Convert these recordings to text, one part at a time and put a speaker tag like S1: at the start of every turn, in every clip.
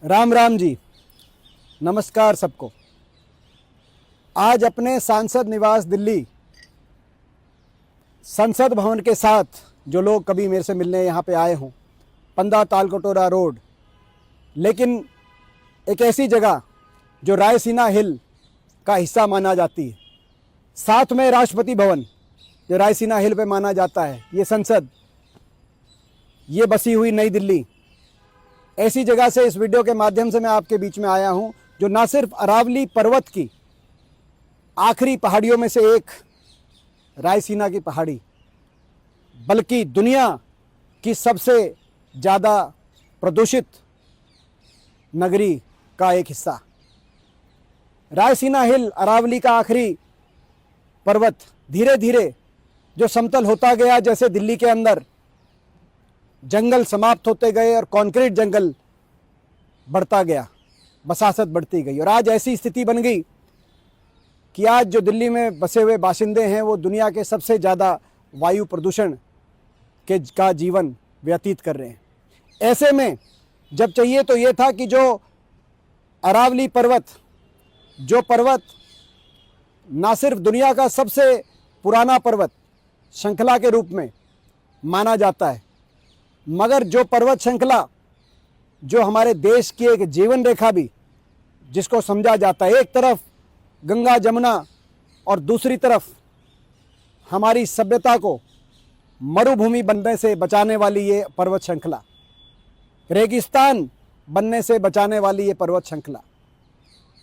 S1: राम राम जी। नमस्कार सबको। आज अपने सांसद निवास दिल्ली संसद भवन के साथ जो लोग कभी मेरे से मिलने यहाँ पे आए हों, पंदा तालकटोरा रोड, लेकिन एक ऐसी जगह जो रायसीना हिल का हिस्सा माना जाती है, साथ में राष्ट्रपति भवन जो रायसीना हिल पे माना जाता है, ये संसद, ये बसी हुई नई दिल्ली, ऐसी जगह से इस वीडियो के माध्यम से मैं आपके बीच में आया हूं जो ना सिर्फ अरावली पर्वत की आखिरी पहाड़ियों में से एक रायसीना की पहाड़ी, बल्कि दुनिया की सबसे ज़्यादा प्रदूषित नगरी का एक हिस्सा। रायसीना हिल, अरावली का आखिरी पर्वत, धीरे धीरे जो समतल होता गया, जैसे दिल्ली के अंदर जंगल समाप्त होते गए और कंक्रीट जंगल बढ़ता गया, बसासत बढ़ती गई, और आज ऐसी स्थिति बन गई कि आज जो दिल्ली में बसे हुए बाशिंदे हैं वो दुनिया के सबसे ज़्यादा वायु प्रदूषण का जीवन व्यतीत कर रहे हैं। ऐसे में जब चाहिए तो ये था कि जो अरावली पर्वत, जो पर्वत ना सिर्फ दुनिया का सबसे पुराना पर्वत श्रृंखला के रूप में माना जाता है, मगर जो पर्वत श्रृंखला जो हमारे देश की एक जीवन रेखा भी जिसको समझा जाता है, एक तरफ गंगा जमुना और दूसरी तरफ हमारी सभ्यता को मरुभूमि बनने से बचाने वाली ये पर्वत श्रृंखला, रेगिस्तान बनने से बचाने वाली ये पर्वत श्रृंखला।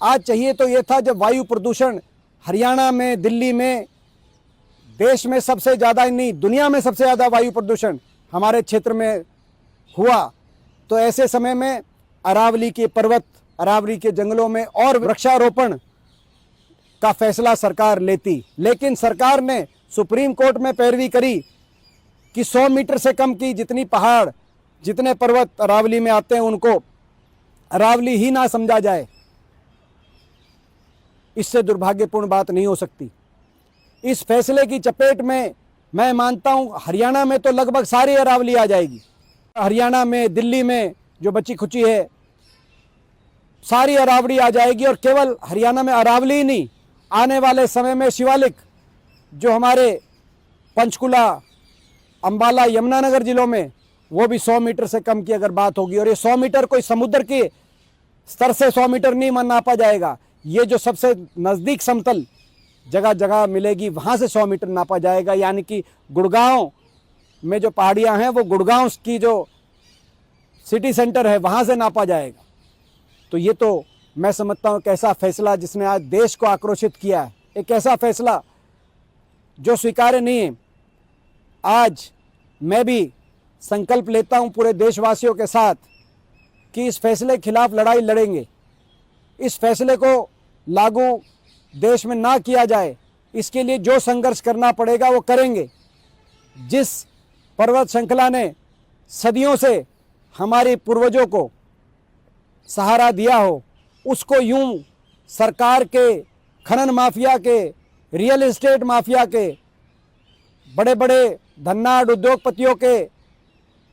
S1: आज चाहिए तो ये था, जब वायु प्रदूषण हरियाणा में, दिल्ली में, देश में सबसे ज़्यादा, नहीं दुनिया में सबसे ज़्यादा वायु प्रदूषण हमारे क्षेत्र में हुआ, तो ऐसे समय में अरावली के पर्वत, अरावली के जंगलों में और वृक्षारोपण का फैसला सरकार लेती। लेकिन सरकार ने सुप्रीम कोर्ट में पैरवी करी कि 100 मीटर से कम की जितनी पहाड़, जितने पर्वत अरावली में आते हैं उनको अरावली ही ना समझा जाए। इससे दुर्भाग्यपूर्ण बात नहीं हो सकती। इस फैसले की चपेट में मैं मानता हूं हरियाणा में तो लगभग सारी अरावली आ जाएगी। हरियाणा में, दिल्ली में जो बची खुची है सारी अरावली आ जाएगी, और केवल हरियाणा में अरावली ही नहीं, आने वाले समय में शिवालिक जो हमारे पंचकुला, अंबाला, यमुनानगर जिलों में, वो भी 100 मीटर से कम की अगर बात होगी, और ये 100 मीटर कोई समुद्र के स्तर से 100 मीटर नहीं नापा जाएगा, ये जो सबसे नज़दीक समतल जगह जगह मिलेगी वहाँ से 100 मीटर नापा जाएगा। यानी कि गुड़गांव में जो पहाड़ियाँ हैं वो गुड़गांव की जो सिटी सेंटर है वहाँ से नापा जाएगा। तो ये तो मैं समझता हूँ कैसा फैसला जिसने आज देश को आक्रोशित किया है, एक ऐसा फैसला जो स्वीकार्य नहीं है। आज मैं भी संकल्प लेता हूँ पूरे देशवासियों के साथ कि इस फैसले के खिलाफ लड़ाई लड़ेंगे। इस फैसले को लागू देश में ना किया जाए, इसके लिए जो संघर्ष करना पड़ेगा वो करेंगे। जिस पर्वत श्रृंखला ने सदियों से हमारे पूर्वजों को सहारा दिया हो, उसको यूं सरकार के, खनन माफिया के, रियल एस्टेट माफिया के, बड़े बड़े धन्नाढ़ उद्योगपतियों के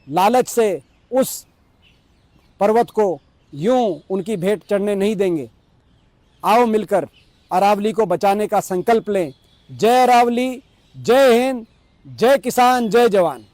S1: लालच से उस पर्वत को यूं उनकी भेंट चढ़ने नहीं देंगे। आओ मिलकर अरावली को बचाने का संकल्प लें। जय अरावली, जय हिंद, जय किसान, जय जवान।